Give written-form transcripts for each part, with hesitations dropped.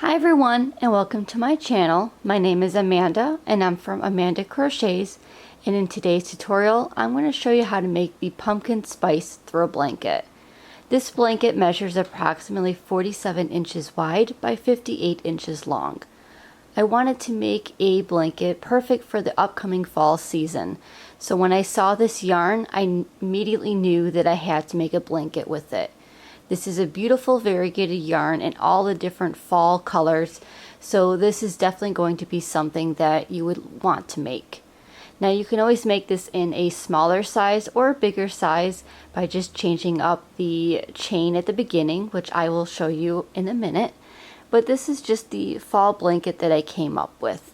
Hi everyone, and welcome to my channel. My name is Amanda and I'm from Amanda Crochets, and in today's tutorial I'm going to show you how to make the pumpkin spice throw blanket. This blanket measures approximately 47 inches wide by 58 inches long. I wanted to make a blanket perfect for the upcoming fall season, so when I saw this yarn I immediately knew that I had to make a blanket with it. This is a beautiful variegated yarn in all the different fall colors, so this is definitely going to be something that you would want to make. Now you can always make this in a smaller size or a bigger size by just changing up the chain at the beginning, which I will show you in a minute. But this is just the fall blanket that I came up with.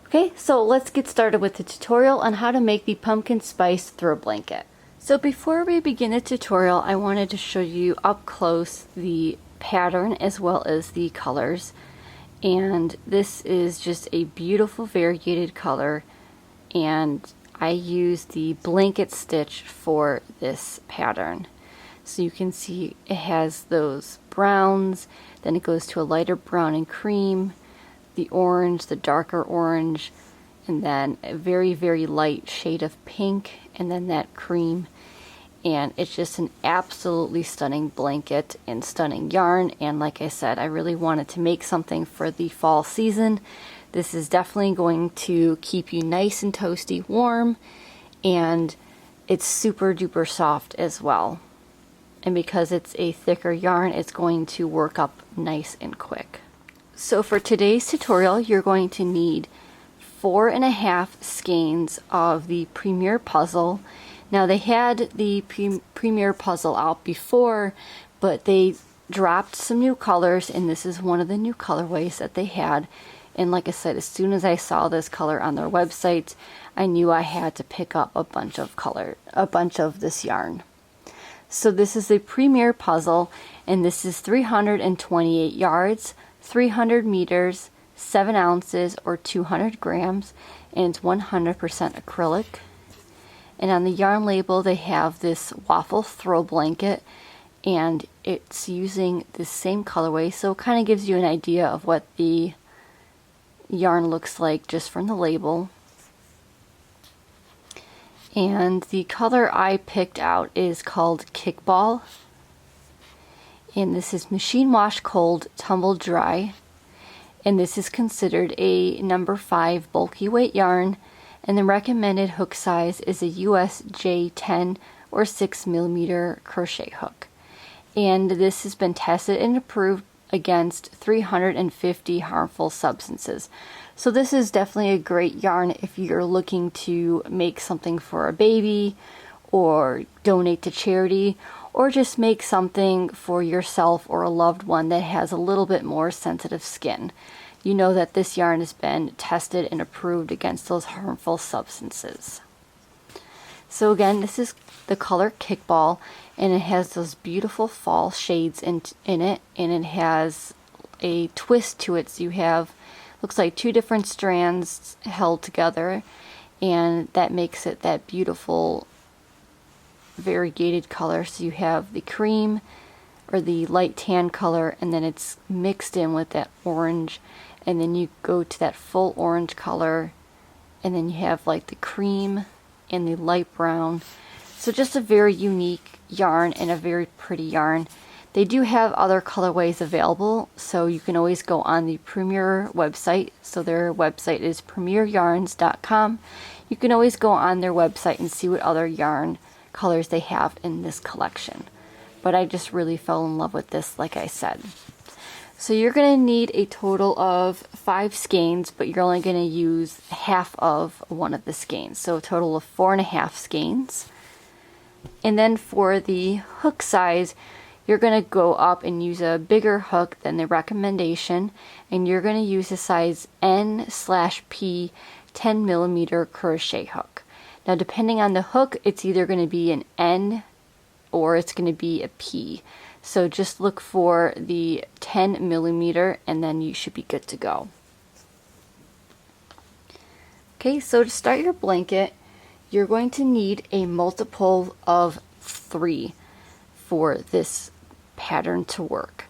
Okay, so let's get started with the tutorial on how to make the pumpkin spice throw blanket. So before we begin the tutorial, I wanted to show you up close the pattern as well as the colors. And this is just a beautiful variegated color, and I used the blanket stitch for this pattern. So you can see it has those browns, then it goes to a lighter brown and cream, the orange, the darker orange, and then a very, very light shade of pink, and then that cream. And it's just an absolutely stunning blanket and stunning yarn. And like I said, I really wanted to make something for the fall season. This is definitely going to keep you nice and toasty warm, and it's super duper soft as well. And because it's a thicker yarn, it's going to work up nice and quick. So for today's tutorial, you're going to need 4.5 skeins of the Premier puzzle. Now they had the Premier puzzle out before, but they dropped some new colors, and this is one of the new colorways that they had. And like I said, as soon as I saw this color on their website, I knew I had to pick up a bunch of this yarn. So this is the Premier puzzle, and this is 328 yards, 300 meters, 7 ounces or 200 grams, and it's 100% acrylic. And on the yarn label they have this waffle throw blanket, and it's using the same colorway, so it kind of gives you an idea of what the yarn looks like just from the label. And the color I picked out is called Kickball, and this is machine wash cold, tumble dry, and this is considered a number 5 bulky weight yarn, and the recommended hook size is a US J10 or 6mm crochet hook. And this has been tested and approved against 350 harmful substances. So this is definitely a great yarn if you're looking to make something for a baby, or donate to charity, or just make something for yourself or a loved one that has a little bit more sensitive skin. You know that this yarn has been tested and approved against those harmful substances. So again, this is the color Kickball, and it has those beautiful fall shades in it, and it has a twist to it. So you have, looks like 2 different strands held together, and that makes it that beautiful variegated color. So you have the cream or the light tan color, and then it's mixed in with that orange, and then you go to that full orange color, and then you have like the cream and the light brown. So just a very unique yarn and a very pretty yarn. They do have other colorways available, so you can always go on the Premier website. So their website is premieryarns.com. You can always go on their website and see what other yarn colors they have in this collection. But I just really fell in love with this, like I said. So you're going to need a total of 5 skeins, but you're only going to use half of one of the skeins. So a total of 4.5 skeins. And then for the hook size, you're going to go up and use a bigger hook than the recommendation, and you're going to use a size N/P 10mm crochet hook. Now depending on the hook, it's either going to be an N or it's going to be a P. So just look for the 10mm and then you should be good to go. Okay, so to start your blanket, you're going to need a multiple of 3 for this pattern to work.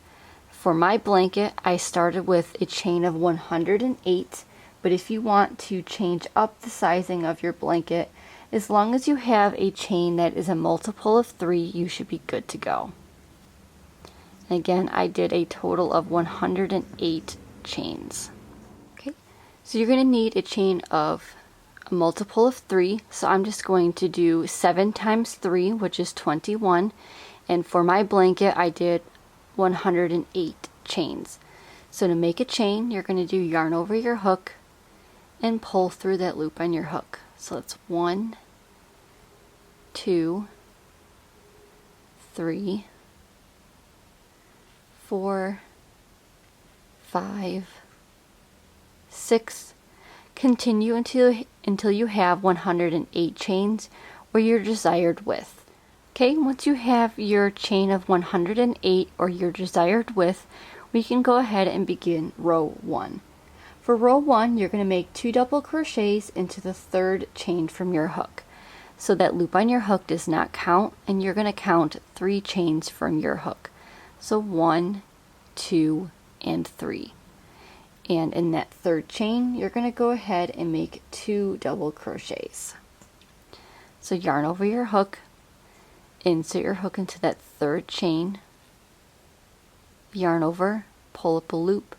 For my blanket, I started with a chain of 108, but if you want to change up the sizing of your blanket, as long as you have a chain that is a multiple of 3, you should be good to go. And again, I did a total of 108 chains. Okay, so you're going to need a chain of a multiple of 3, so I'm just going to do 7 times 3, which is 21, and for my blanket I did 108 chains. So to make a chain, you're going to do yarn over your hook and pull through that loop on your hook. So it's 1, 2, 3, 4, 5, 6. Continue until you have 108 chains or your desired width. Okay, once you have your chain of 108 or your desired width, we can go ahead and begin row 1. For row 1, you're going to make 2 double crochets into the 3rd chain from your hook. So that loop on your hook does not count, and you're going to count 3 chains from your hook. So 1, 2, and 3. And in that 3rd chain, you're going to go ahead and make 2 double crochets. So yarn over your hook, insert your hook into that 3rd chain, yarn over, pull up a loop,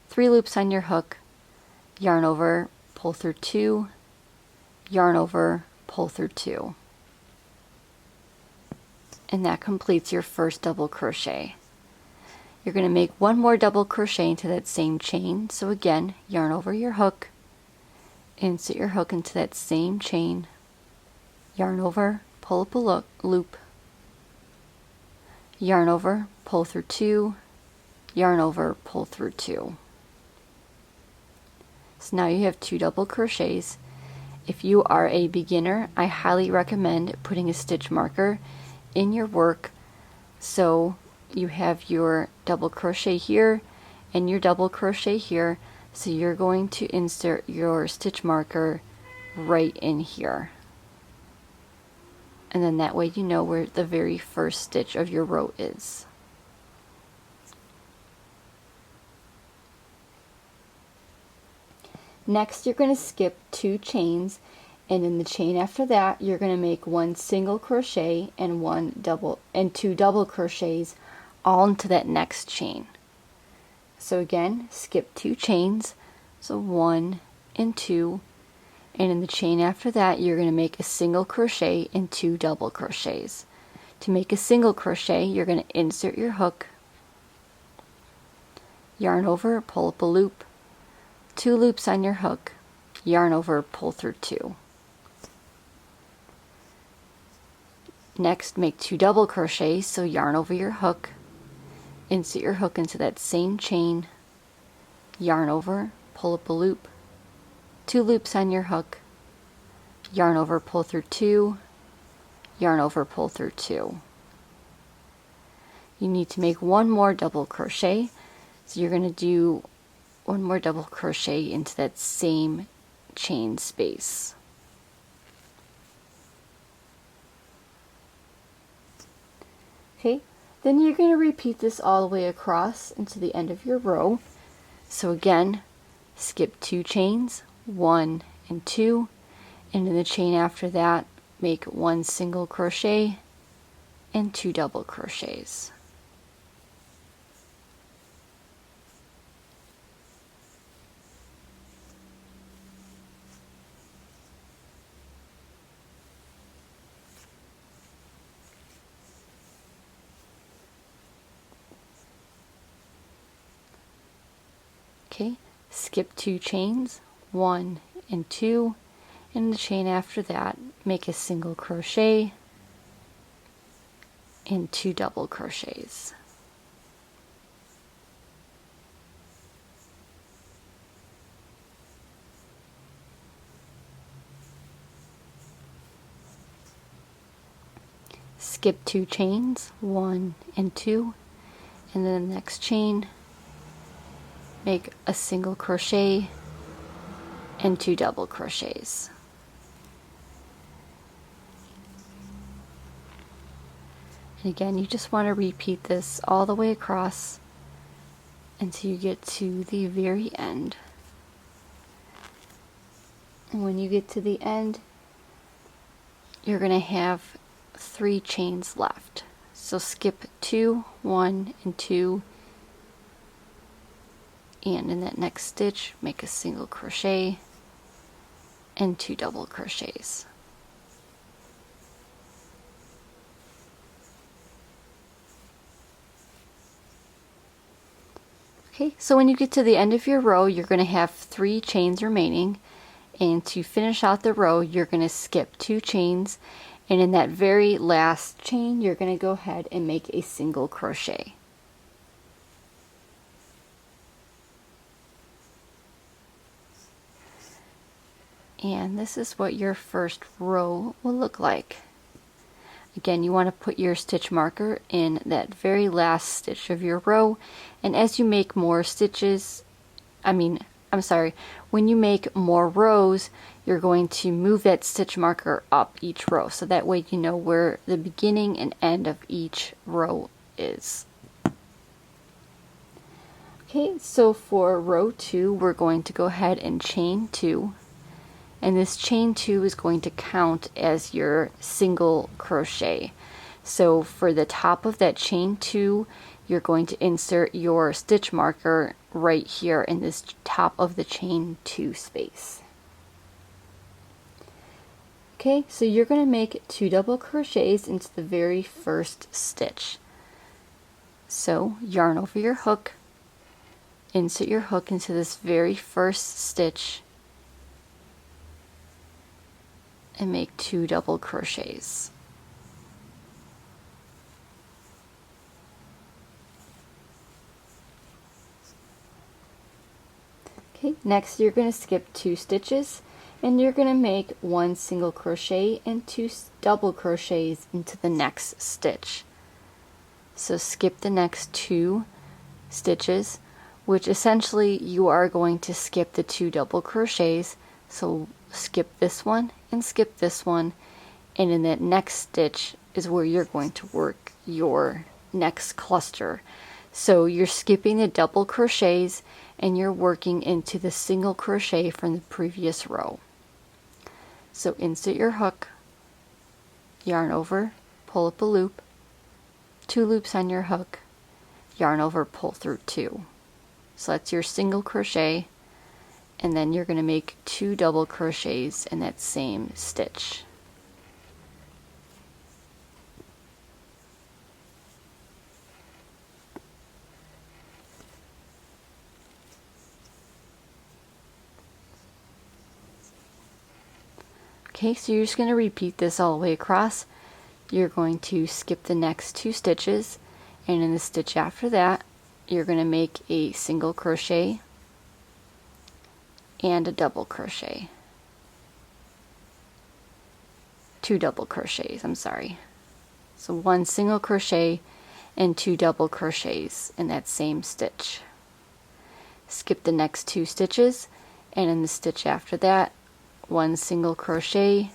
3 loops on your hook, yarn over, pull through 2, yarn over, pull through 2. And that completes your first double crochet. You're going to make 1 more double crochet into that same chain. So again, yarn over your hook, insert your hook into that same chain, yarn over, pull up a loop, yarn over, pull through 2, yarn over, pull through 2. So now you have 2 double crochets. If you are a beginner, I highly recommend putting a stitch marker in your work so you have your double crochet here and your double crochet here, so you're going to insert your stitch marker right in here, and then that way you know where the very first stitch of your row is. Next, you're going to skip 2 chains, and in the chain after that you're going to make 1 single crochet and 2 double crochets all into that next chain. So again, skip 2 chains, so 1 and 2, and in the chain after that you're going to make a single crochet and 2 double crochets. To make a single crochet, you're going to insert your hook, yarn over, pull up a loop, 2 loops on your hook, yarn over, pull through 2. Next, make 2 double crochets, so yarn over your hook, insert your hook into that same chain, yarn over, pull up a loop, 2 loops on your hook, yarn over, pull through 2, yarn over, pull through 2. You need to make 1 more double crochet, so you're going to do 1 more double crochet into that same chain space. Okay, then you're going to repeat this all the way across into the end of your row. So again, skip 2 chains, 1 and 2, and in the chain after that make 1 single crochet and 2 double crochets. Okay, skip 2 chains, 1 and 2, and in the chain after that make a single crochet and 2 double crochets. Skip 2 chains, 1 and 2, and then the next chain make a single crochet and 2 double crochets. And again, you just want to repeat this all the way across until you get to the very end. And when you get to the end, you're going to have 3 chains left. So skip 2, 1, and 2, and in that next stitch make a single crochet and 2 double crochets. Okay, so when you get to the end of your row, you're going to have 3 chains remaining, and to finish out the row you're going to skip 2 chains, and in that very last chain you're going to go ahead and make a single crochet. And this is what your first row will look like. Again, you want to put your stitch marker in that very last stitch of your row, and as you make more stitches, when you make more rows, you're going to move that stitch marker up each row, so that way you know where the beginning and end of each row is. Okay, so for row 2, we're going to go ahead and chain 2. And this chain 2 is going to count as your single crochet. So for the top of that chain 2, you're going to insert your stitch marker right here in this top of the chain 2 space. Okay, so you're going to make 2 double crochets into the very first stitch. So yarn over your hook, insert your hook into this very first stitch, and make 2 double crochets. Okay, next you're going to skip 2 stitches, and you're going to make 1 single crochet and 2 double crochets into the next stitch. So skip the next 2 stitches, which essentially you are going to skip the 2 double crochets. So skip this one and skip this one, and in that next stitch is where you're going to work your next cluster. So you're skipping the double crochets and you're working into the single crochet from the previous row. So insert your hook, yarn over, pull up a loop, 2 loops on your hook, yarn over, pull through 2. So that's your single crochet, and then you're going to make 2 double crochets in that same stitch. Okay, so you're just going to repeat this all the way across. You're going to skip the next 2 stitches, and in the stitch after that you're going to make a single crochet and a double crochet. 2 double crochets, I'm sorry. So 1 single crochet and 2 double crochets in that same stitch. Skip the next 2 stitches, and in the stitch after that 1 single crochet,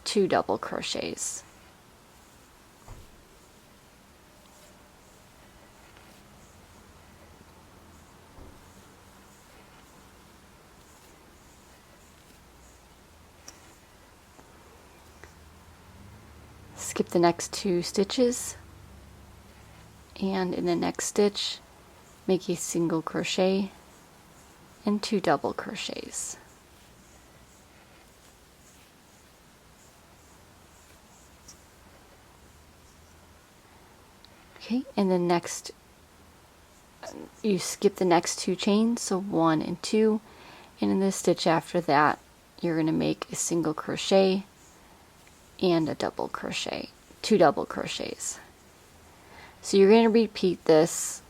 2 double crochets. Skip the next 2 stitches, and in the next stitch make a single crochet and 2 double crochets. Okay, and the next, you skip the next 2 chains, so 1 and 2, and in the stitch after that you're going to make a single crochet and a double crochet, 2 double crochets. So you're going to repeat this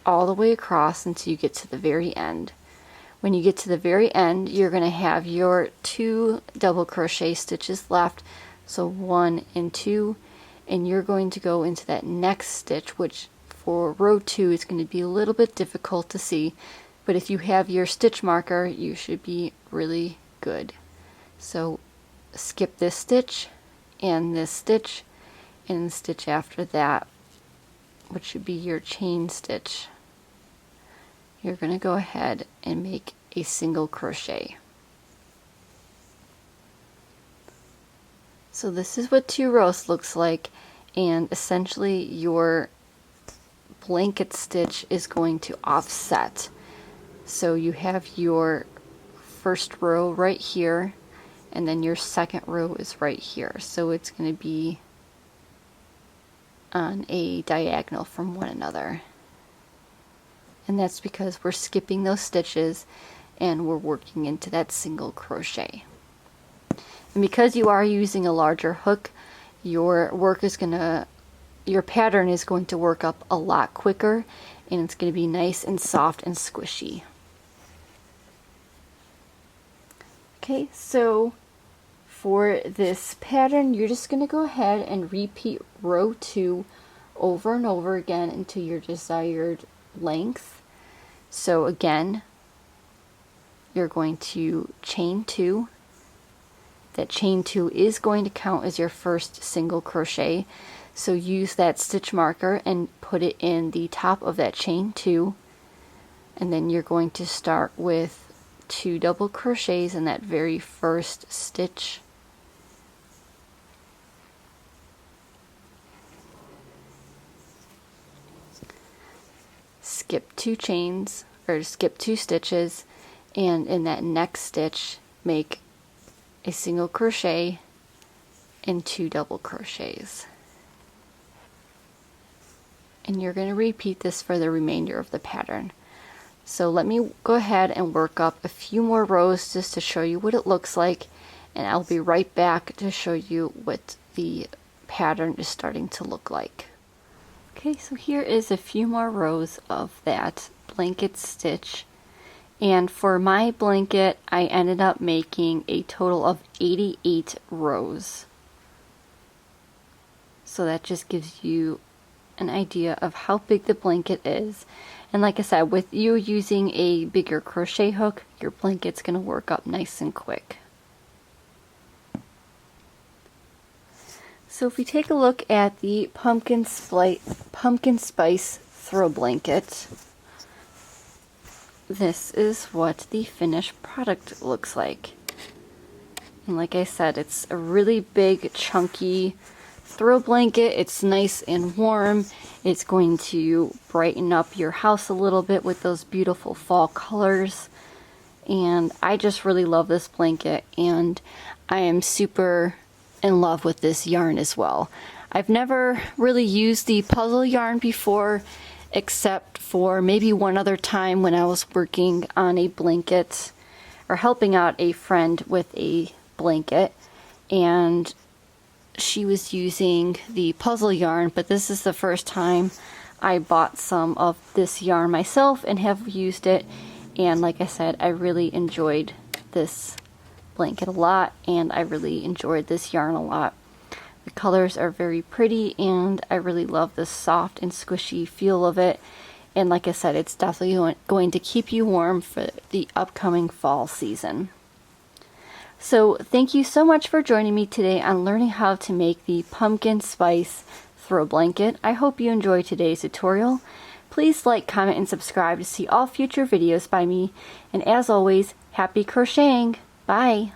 all the way across until you get to the very end. When you get to the very end, you're going to have your 2 double crochet stitches left, so 1 and 2, and you're going to go into that next stitch, which for row 2 is going to be a little bit difficult to see, but if you have your stitch marker you should be really good. So skip this stitch and this stitch, and the stitch after that, which should be your chain stitch, you're going to go ahead and make a single crochet. So this is what 2 rows looks like, and essentially your blanket stitch is going to offset. So you have your first row right here, and then your second row is right here. So it's going to be on a diagonal from one another. And that's because we're skipping those stitches and we're working into that single crochet. And because you are using a larger hook, your pattern is going to work up a lot quicker, and it's going to be nice and soft and squishy. Okay, so for this pattern, you're just going to go ahead and repeat row 2 over and over again until your desired length. So again, you're going to chain 2. That chain 2 is going to count as your first single crochet. So use that stitch marker and put it in the top of that chain 2. And then you're going to start with 2 double crochets in that very first stitch. Skip 2 chains, or skip 2 stitches, and in that next stitch make a single crochet and 2 double crochets. And you're going to repeat this for the remainder of the pattern. So let me go ahead and work up a few more rows just to show you what it looks like, and I'll be right back to show you what the pattern is starting to look like. Okay, so here is a few more rows of that blanket stitch. And for my blanket, I ended up making a total of 88 rows. So that just gives you an idea of how big the blanket is. And like I said, with you using a bigger crochet hook, your blanket's going to work up nice and quick. So if we take a look at the pumpkin spice throw blanket, this is what the finished product looks like. And like I said, it's a really big, chunky throw blanket. It's nice and warm. It's going to brighten up your house a little bit with those beautiful fall colors. And I just really love this blanket, and I am super in love with this yarn as well. I've never really used the puzzle yarn before, except for maybe one other time when I was working on a blanket or helping out a friend with a blanket, and she was using the puzzle yarn, but this is the first time I bought some of this yarn myself and have used it. And like I said, I really enjoyed this blanket a lot, and I really enjoyed this yarn a lot. The colors are very pretty, and I really love the soft and squishy feel of it. And like I said, it's definitely going to keep you warm for the upcoming fall season. So thank you so much for joining me today on learning how to make the pumpkin spice throw blanket. I hope you enjoyed today's tutorial. Please like, comment, and subscribe to see all future videos by me. And as always, happy crocheting! Bye!